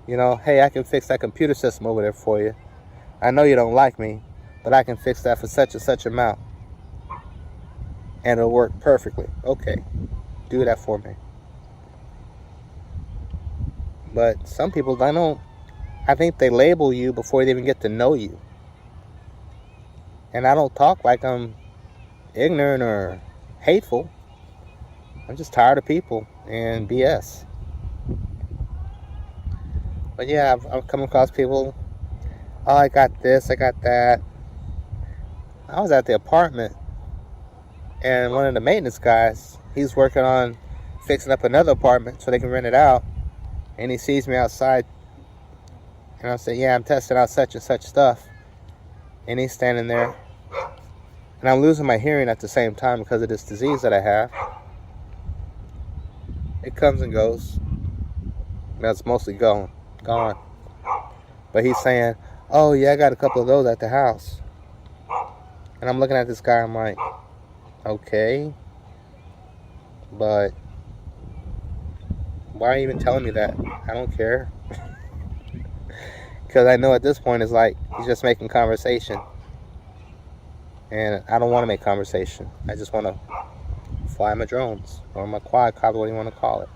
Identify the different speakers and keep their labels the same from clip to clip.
Speaker 1: You know, hey, I can fix that computer system over there for you. I know you don't like me, but I can fix that for such and such amount. And it'll work perfectly. Okay, do that for me. But some people, I think they label you before they even get to know you. And I don't talk like I'm ignorant or hateful. I'm just tired of people and BS. But yeah, I've come across people, oh, I got this, I got that. I was at the apartment, and one of the maintenance guys, he's working on fixing up another apartment so they can rent it out. And he sees me outside, and I say, yeah, I'm testing out such and such stuff. And he's standing there, and I'm losing my hearing at the same time because of this disease that I have. It comes and goes. That's mostly gone. But he's saying, oh yeah, I got a couple of those at the house. And I'm looking at this guy, I'm like, okay, but why are you even telling me that? I don't care. Because I know at this point it's like he's just making conversation. And I don't want to make conversation. I just want to fly my drones or my quadcopter, what do you want to call it.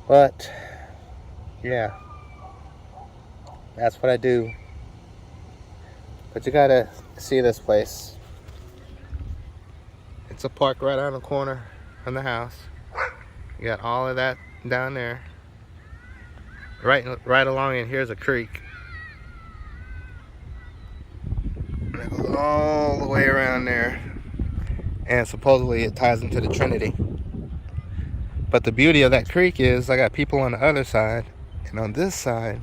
Speaker 1: But yeah, that's what I do. But you gotta see this place. It's a park right on the corner from the house. You got all of that down there. Right along in here's a creek. And it goes all the way around there. And supposedly it ties into the Trinity. But the beauty of that creek is I got people on the other side, and on this side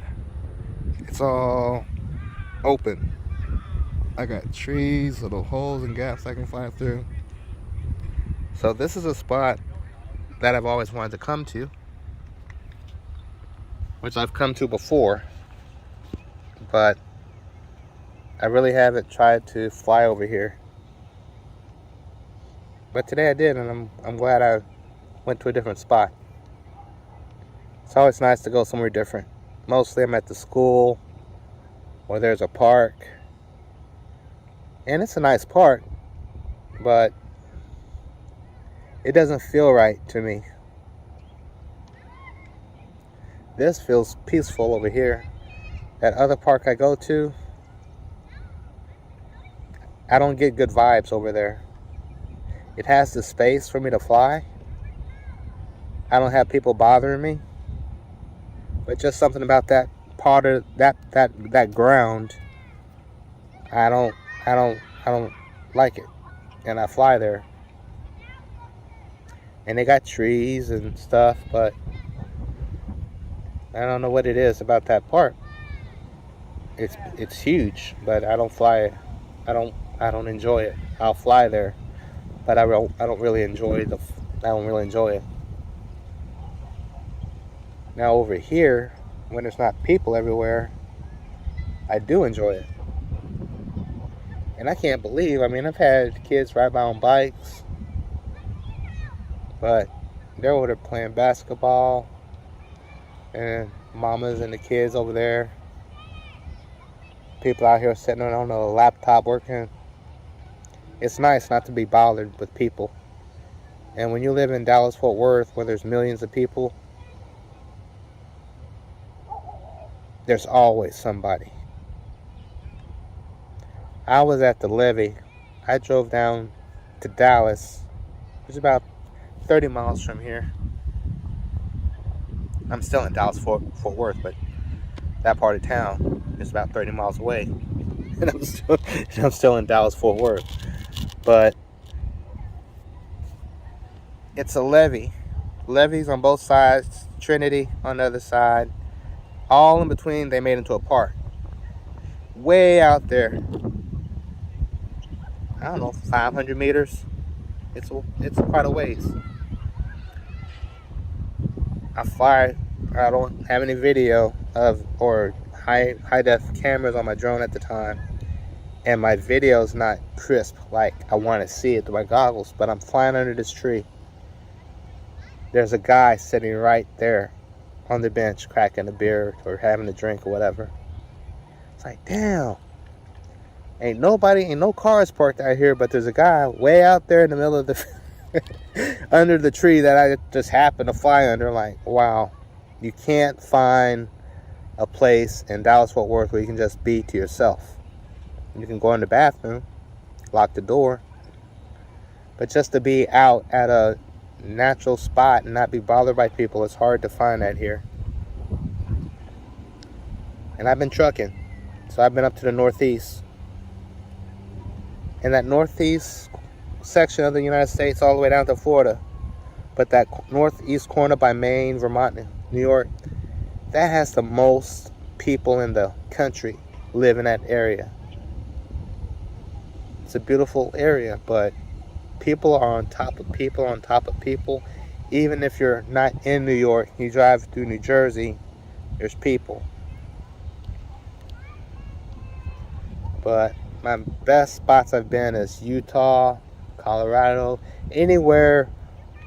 Speaker 1: it's all open. I got trees, little holes and gaps I can fly through. So this is a spot that I've always wanted to come to, which I've come to before, but I really haven't tried to fly over here. But today I did, and I'm glad I went to a different spot. It's always nice to go somewhere different. Mostly I'm at the school or there's a park. And it's a nice park, but it doesn't feel right to me. This feels peaceful over here. That other park I go to, I don't get good vibes over there. It has the space for me to fly. I don't have people bothering me. But just something about that part of that ground, I don't like it. And I fly there. And they got trees and stuff, but I don't know what it is about that park. It's huge, but I don't fly it. I don't enjoy it. I'll fly there, but I don't really enjoy it. Now over here, when there's not people everywhere, I do enjoy it. And I can't believe, I've had kids ride by on bikes, but they're over there playing basketball, and mamas and the kids over there. People out here sitting on a laptop working. It's nice not to be bothered with people. And when you live in Dallas-Fort Worth, where there's millions of people, there's always somebody. I was at the levee. I drove down to Dallas. It's about 30 miles from here. I'm still in Dallas-Fort Worth, but that part of town is about 30 miles away. And I'm still in Dallas-Fort Worth. But it's a levee. Levees on both sides. Trinity on the other side. All in between, they made into a park. Way out there. I don't know, 500 meters. It's quite a ways. I don't have any video of or high def cameras on my drone at the time, and my video's not crisp like I want to see it through my goggles. But I'm flying under this tree. There's a guy sitting right there on the bench cracking a beer or having a drink or whatever. It's like, damn, ain't no cars parked out here, but there's a guy way out there in the middle of the under the tree that I just happened to fly under. Like, wow, you can't find a place in Dallas-Fort Worth where you can just be to yourself. You can go in the bathroom, lock the door, but just to be out at a natural spot and not be bothered by people, it's hard to find that here. And I've been trucking, so I've been up to the Northeast. In that Northeast section of the United States, all the way down to Florida, but that Northeast corner by Maine, Vermont, and New York, that has the most people in the country live in that area. It's a beautiful area, but people are on top of people on top of people. Even if you're not in New York, you drive through New Jersey, there's people. But my best spots I've been is Utah, Colorado, anywhere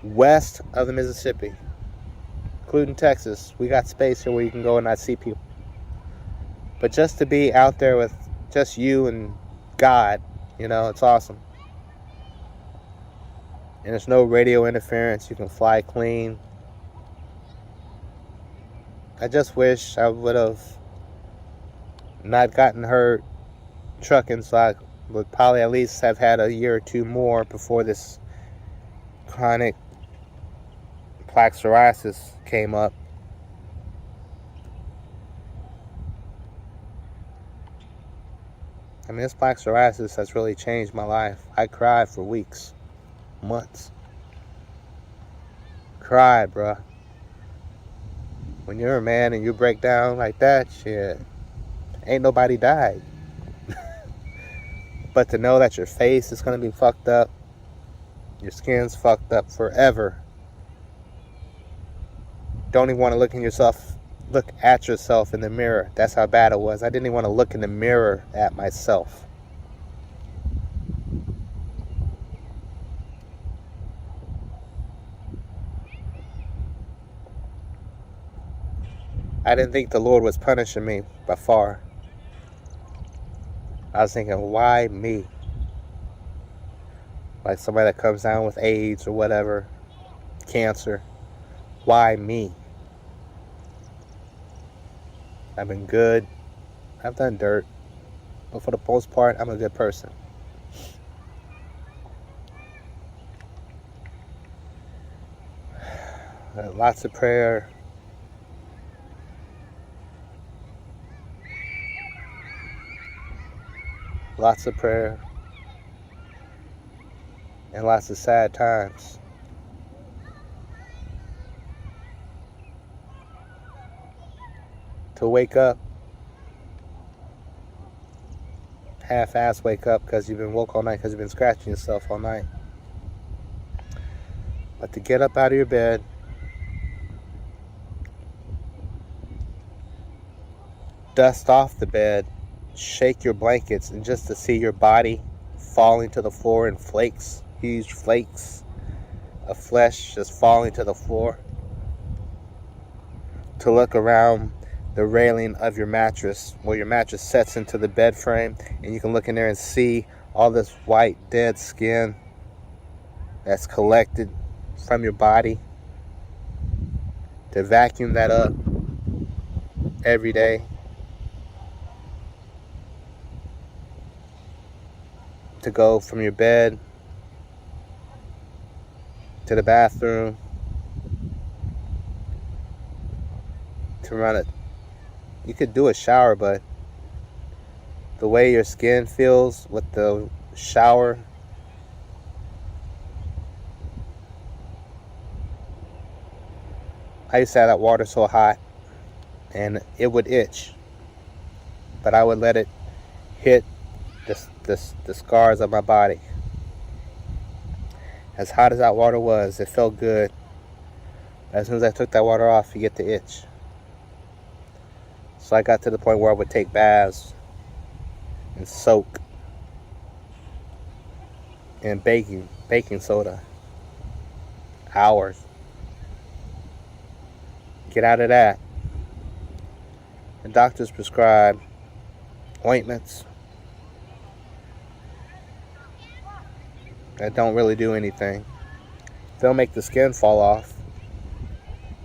Speaker 1: west of the Mississippi, including Texas. We got space here where you can go and not see people. But just to be out there with just you and God, you know, it's awesome. And there's no radio interference. You can fly clean. I just wish I would have not gotten hurt trucking, so I would probably at least have had a year or two more before this chronic plaque psoriasis came up. I mean, this plaque psoriasis has really changed my life. I cried for weeks, months. Cried, bruh. When you're a man and you break down like that, shit, ain't nobody died. But to know that your face is going to be fucked up, your skin's fucked up forever. Don't even want to look at yourself in the mirror. That's how bad it was. I didn't even want to look in the mirror at myself. I didn't think the Lord was punishing me by far. I was thinking, why me? Like somebody that comes down with AIDS or whatever, cancer. Why me? I've been good. I've done dirt. But for the most part, I'm a good person. Lots of prayer. Lots of prayer. And lots of sad times. To wake up, half-ass wake up because you've been woke all night because you've been scratching yourself all night. But to get up out of your bed, dust off the bed, shake your blankets, and just to see your body falling to the floor in flakes, huge flakes of flesh just falling to the floor. To look around the railing of your mattress, where your mattress sets into the bed frame, and you can look in there and see all this white dead skin that's collected from your body. To vacuum that up every day. To go from your bed to the bathroom, to run it. You could do a shower, but the way your skin feels with the shower, I used to have that water so hot and it would itch, but I would let it hit the scars of my body. As hot as that water was, it felt good. As soon as I took that water off, you get the itch. So I got to the point where I would take baths and soak in baking soda. Hours. Get out of that. The doctors prescribe ointments that don't really do anything. They'll make the skin fall off,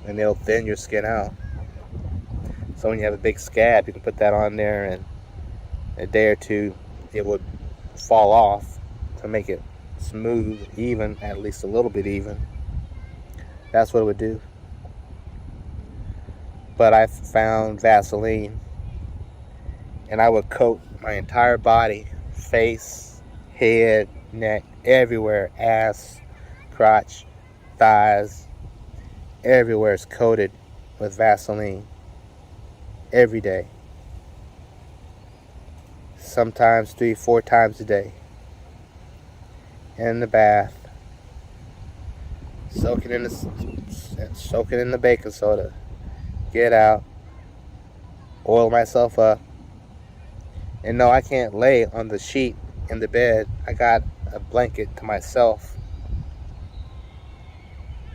Speaker 1: and they'll thin your skin out. So when you have a big scab, you can put that on there, and a day or two, it would fall off to make it smooth, even, at least a little bit even. That's what it would do. But I found Vaseline, and I would coat my entire body, face, head, neck, everywhere, ass, crotch, thighs, everywhere is coated with Vaseline every day. Sometimes 3-4 times a day. In the bath, soaking in the baking soda. Get out, oil myself up. And no, I can't lay on the sheet in the bed. I got a blanket to myself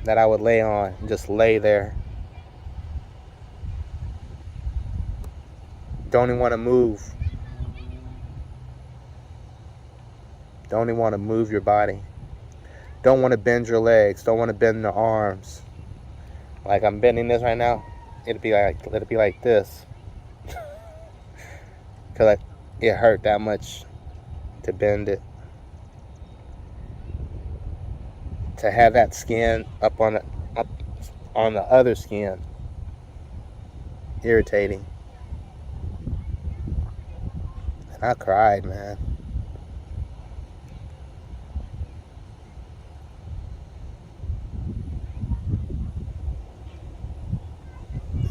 Speaker 1: that I would lay on and just lay there. Don't even want to move. Don't even want to move your body. Don't want to bend your legs. Don't want to bend the arms. Like I'm bending this right now. It'd be like this. Cause it hurt that much to bend it. To have that skin up on the other skin. Irritating. And I cried, man.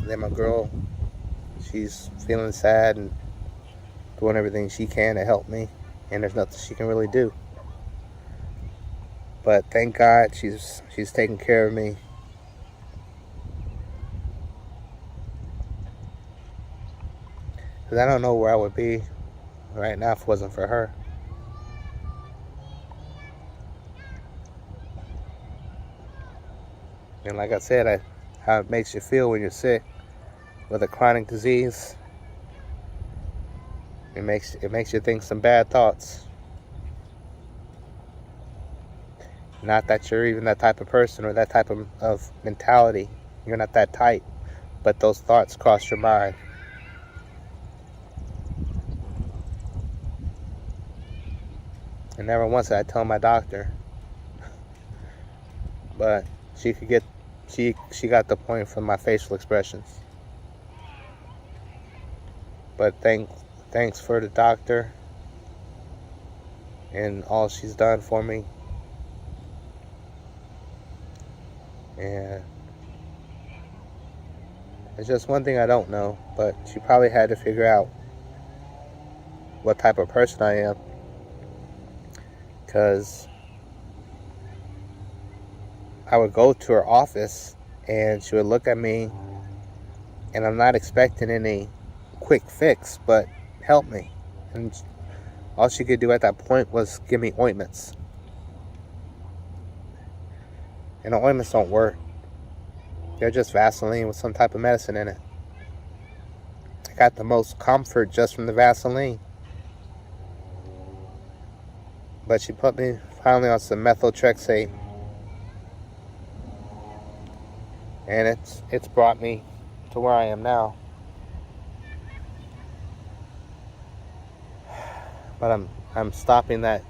Speaker 1: Then my girl, she's feeling sad and doing everything she can to help me, and there's nothing she can really do. But thank God she's taking care of me. Because I don't know where I would be right now if it wasn't for her. And like I said, how it makes you feel when you're sick with a chronic disease. It makes you think some bad thoughts. Not that you're even that type of person or that type of mentality. You're not that type. But those thoughts cross your mind. And never once did I tell my doctor. But she got the point from my facial expressions. But thanks for the doctor and all she's done for me. And there's just one thing I don't know, but she probably had to figure out what type of person I am. Because I would go to her office and she would look at me, and I'm not expecting any quick fix, but help me. And all she could do at that point was give me ointments. And the ointments don't work. They're just Vaseline with some type of medicine in it. I got the most comfort just from the Vaseline. But she put me finally on some methotrexate. And it's brought me to where I am now. But I'm stopping that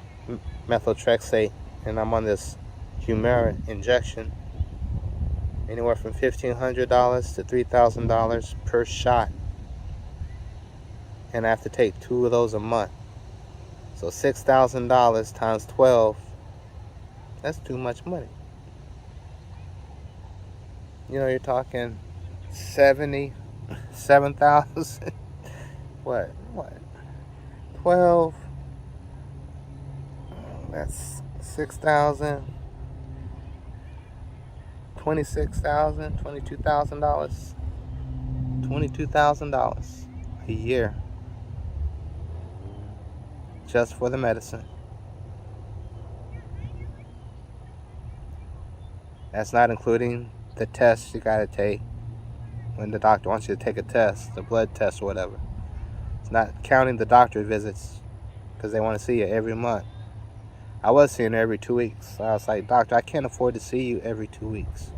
Speaker 1: methotrexate, and I'm on this Humira injection. Anywhere from $1,500 to $3,000 per shot. And I have to take 2 of those a month. So $6,000 times 12. That's too much money. You know, you're talking 77,000. What? 12. That's 6,000. $26,000, $22,000. $22,000 a year. Just for the medicine. That's not including the tests you gotta take when the doctor wants you to take a test, a blood test or whatever. It's not counting the doctor visits because they want to see you every month. I was seeing her every 2 weeks. So I was like, doctor, I can't afford to see you every 2 weeks.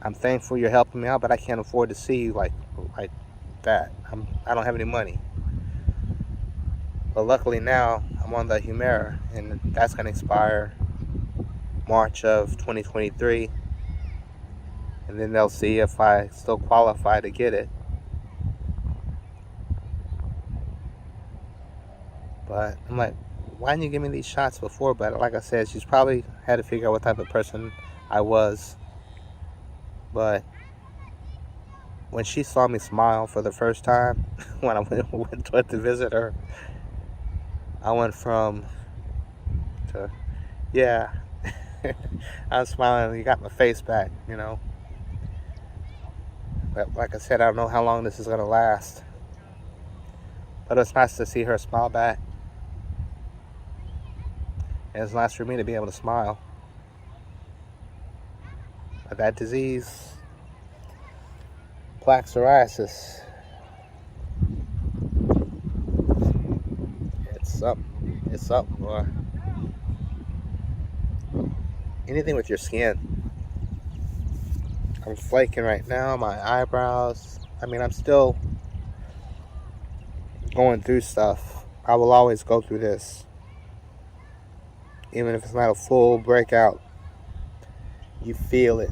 Speaker 1: I'm thankful you're helping me out, but I can't afford to see you like that. I don't have any money. But luckily now I'm on the Humira, and that's going to expire March of 2023. And then they'll see if I still qualify to get it. But I'm like, why didn't you give me these shots before? But like I said, she's probably had to figure out what type of person I was. But when she saw me smile for the first time, when I went to visit her, I went from to, yeah, I'm smiling, you got my face back, you know. But like I said, I don't know how long this is going to last. But it's nice to see her smile back. And it's nice for me to be able to smile. But that disease, plaque psoriasis, it's something, boy. Anything with your skin. I'm flaking right now, my eyebrows. I mean, I'm still going through stuff. I will always go through this. Even if it's not a full breakout, you feel it.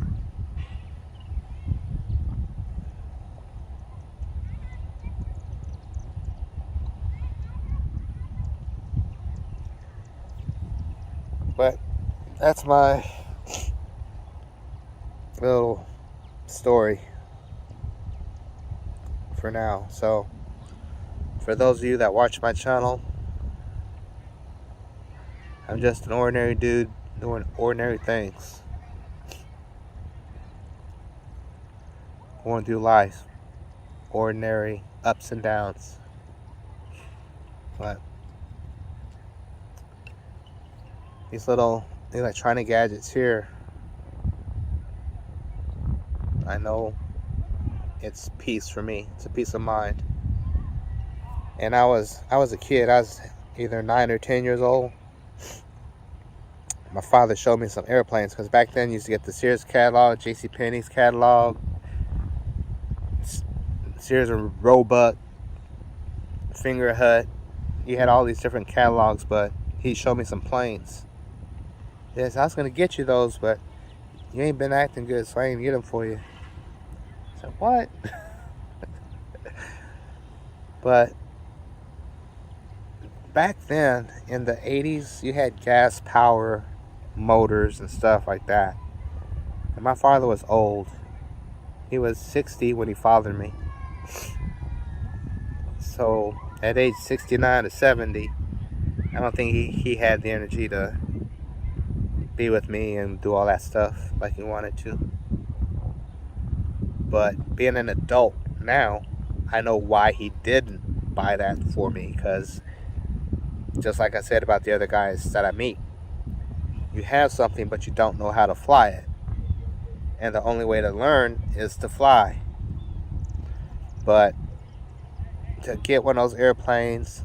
Speaker 1: But that's my little story for now. So for those of you that watch my channel, I'm just an ordinary dude doing ordinary things, going through life, ordinary ups and downs. But these little electronic gadgets here, I know it's peace for me. It's a peace of mind. And I was a kid. I was either 9 or 10 years old. My father showed me some airplanes, because back then you used to get the Sears catalog, JCPenney's catalog, Sears and Roebuck, Finger Hut. You had all these different catalogs, but he showed me some planes. Yes, I was going to get you those, but you ain't been acting good, so I ain't get them for you. I said, what? But back then, in the 80s, you had gas power motors and stuff like that. And my father was old. He was 60 when he fathered me. So at age 69 to 70, I don't think he had the energy to be with me and do all that stuff like he wanted to. But being an adult now, I know why he didn't buy that for me, because just like I said about the other guys that I meet, you have something but you don't know how to fly it, and the only way to learn is to fly. But to get one of those airplanes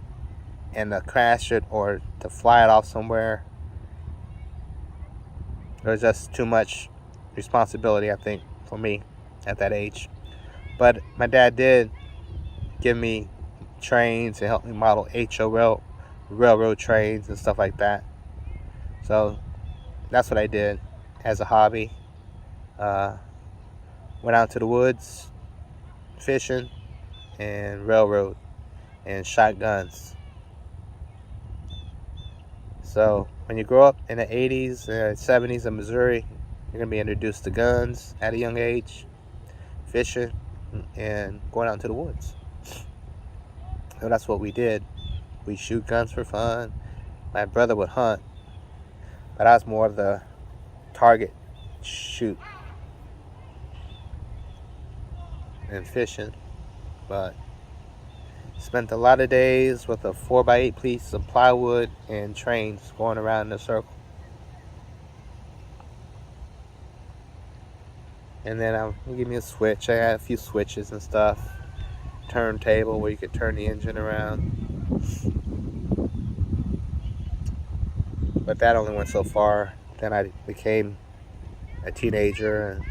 Speaker 1: and to crash it or to fly it off somewhere, there's just too much responsibility, I think, for me at that age. But my dad did give me trains and help me model HO railroad trains and stuff like that. So that's what I did as a hobby. Went out to the woods fishing and railroad and shotguns. So when you grow up in the 80s and 70s in Missouri, you're going to be introduced to guns at a young age, fishing, and going out into the woods. So that's what we did. We shoot guns for fun. My brother would hunt, but I was more of the target shoot and fishing. But spent a lot of days with a 4x8 piece of plywood and trains going around in a circle. And then give me a switch. I had a few switches and stuff. Turntable where you could turn the engine around. But that only went so far. Then I became a teenager and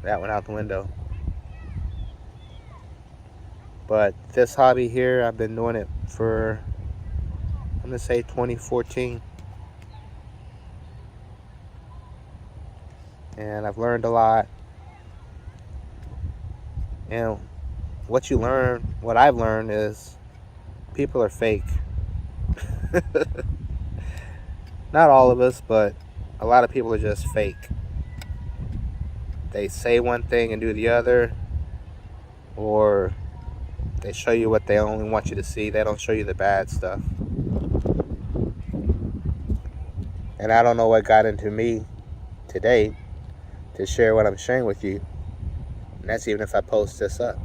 Speaker 1: that went out the window. But this hobby here, I've been doing it for, I'm gonna say 2014. And I've learned a lot. And what I've learned is people are fake. Not all of us, but a lot of people are just fake. They say one thing and do the other, or they show you what they only want you to see. They don't show you the bad stuff. And I don't know what got into me today to share what I'm sharing with you. And that's even if I post this up.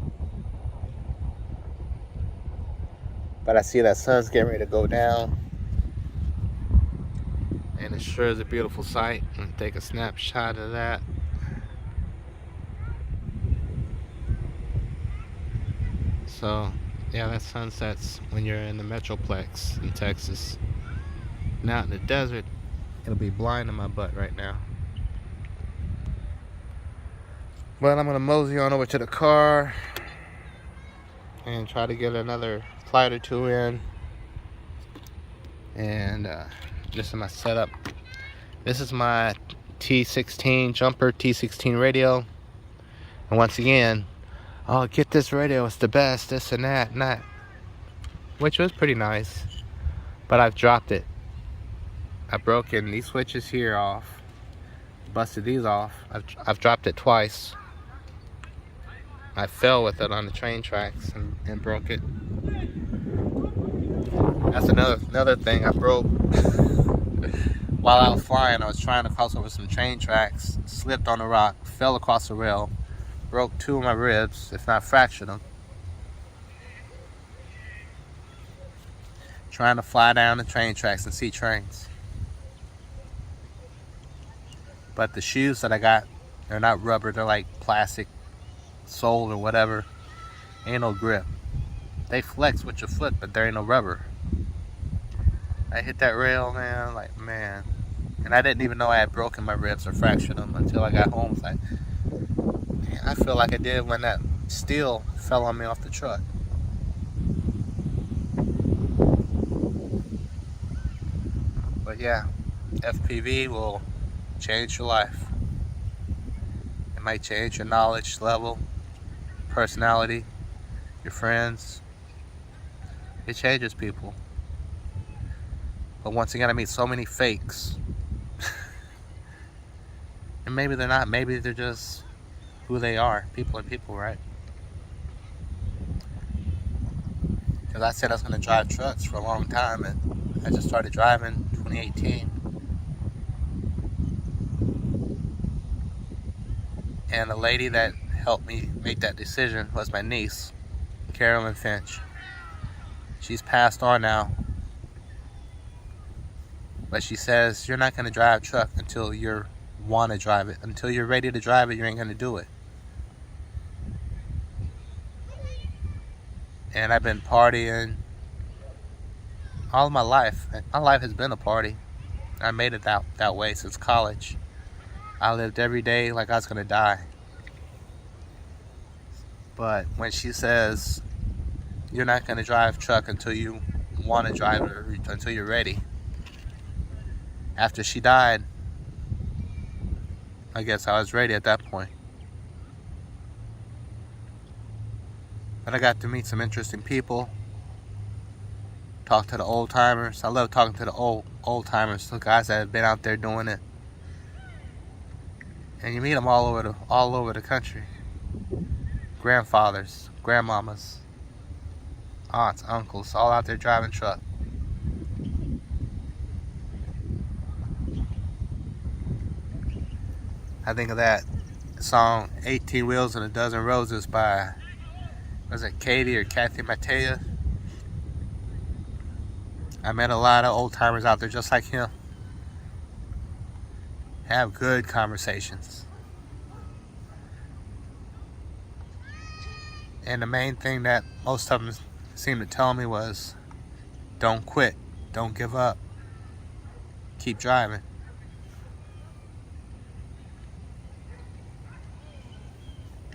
Speaker 1: But I see that sun's getting ready to go down. And it sure is a beautiful sight. I'm going to take a snapshot of that. So, yeah, that sunsets when you're in the Metroplex in Texas. Now in the desert, it'll be blind in my butt right now. But I'm going to mosey on over to the car and try to get another flight or two in. And this is my setup. This is my T16 jumper, T16 radio. And once again, oh, get this radio, it's the best, this and that and that. Which was pretty nice. But I've dropped it. I've broken these switches here off. Busted these off. I've dropped it twice. I fell with it on the train tracks and broke it. That's another thing I broke. While I was flying, I was trying to cross over some train tracks, slipped on a rock, fell across the rail, broke 2 of my ribs, if not fractured them. Trying to fly down the train tracks and see trains. But the shoes that I got, they're not rubber, they're like plastic, sole or whatever. Ain't no grip. They flex with your foot, but there ain't no rubber. I hit that rail, man, like, man. And I didn't even know I had broken my ribs or fractured them until I got home. It's like, man, I feel like I did when that steel fell on me off the truck. But yeah, FPV will change your life. It might change your knowledge level, personality, your friends. It changes people. But once again, I meet so many fakes. And maybe they're not. Maybe they're just who they are. People are people, right? Because I said I was going to drive trucks for a long time, and I just started driving in 2018. And the lady that helped me make that decision was my niece, Carolyn Finch. She's passed on now. But she says, you're not going to drive a truck until you want to drive it. Until you're ready to drive it, you ain't going to do it. And I've been partying all of my life. My life has been a party. I made it that way since college. I lived every day like I was going to die. But when she says, you're not going to drive a truck until you want to drive it or until you're ready. After she died, I guess I was ready at that point. But I got to meet some interesting people. Talk to the old timers. I love talking to the old timers, the guys that have been out there doing it. And you meet them all over the country. Grandfathers, grandmamas, aunts, uncles, all out there driving truck. I think of that song 18 Wheels and a Dozen Roses by, was it Katie or Kathy Mattea? I met a lot of old timers out there just like him. Have good conversations. And the main thing that most of them seemed to tell me was, don't quit, don't give up, keep driving.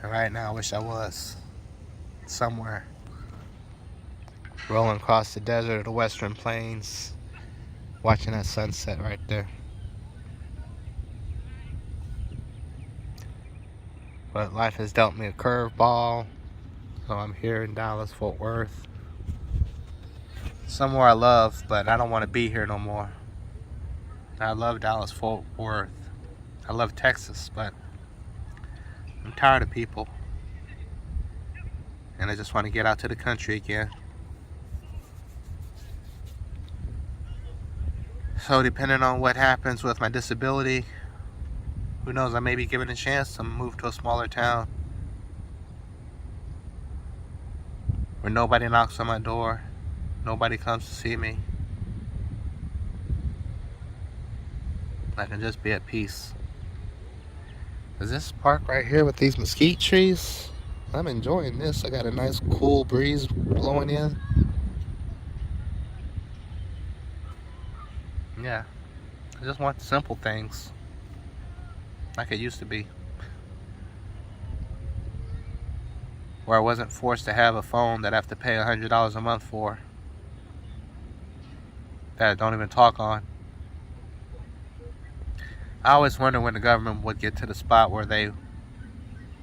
Speaker 1: And right now I wish I was somewhere rolling across the desert of the Western Plains, watching that sunset right there. But life has dealt me a curveball, so I'm here in Dallas, Fort Worth. Somewhere I love, but I don't want to be here no more. I love Dallas, Fort Worth. I love Texas, but I'm tired of people. And I just want to get out to the country again. So depending on what happens with my disability, who knows, I may be given a chance to move to a smaller town where nobody knocks on my door, nobody comes to see me. I can just be at peace. Is this park right here with these mesquite trees? I'm enjoying this. I got a nice cool breeze blowing in. Yeah, I just want simple things like it used to be, where I wasn't forced to have a phone that I have to pay $100 a month for, that I don't even talk on. I always wonder when the government would get to the spot where they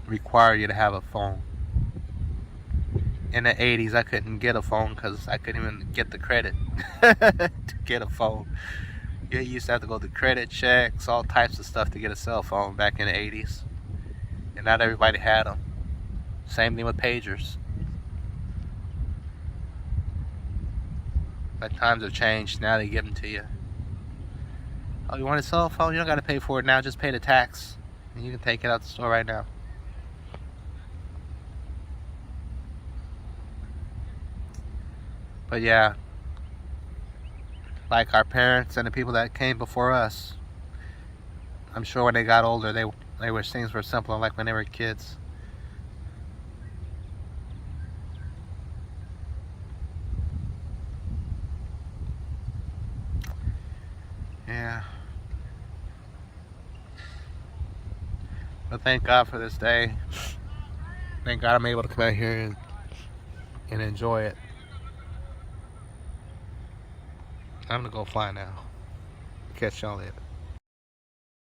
Speaker 1: require you to have a phone. In the 80s, I couldn't get a phone because I couldn't even get the credit to get a phone. You used to have to go to credit checks, all types of stuff to get a cell phone back in the 80s. And not everybody had them. Same thing with pagers. But times have changed. Now they give them to you. Oh, you want a cell phone? You don't got to pay for it now. Just pay the tax. And you can take it out the store right now. But yeah, like our parents and the people that came before us, I'm sure when they got older, they wish things were simpler, like when they were kids. Yeah. But thank God for this day. Thank God I'm able to come out here and enjoy it. I'm gonna go fly now. Catch y'all later.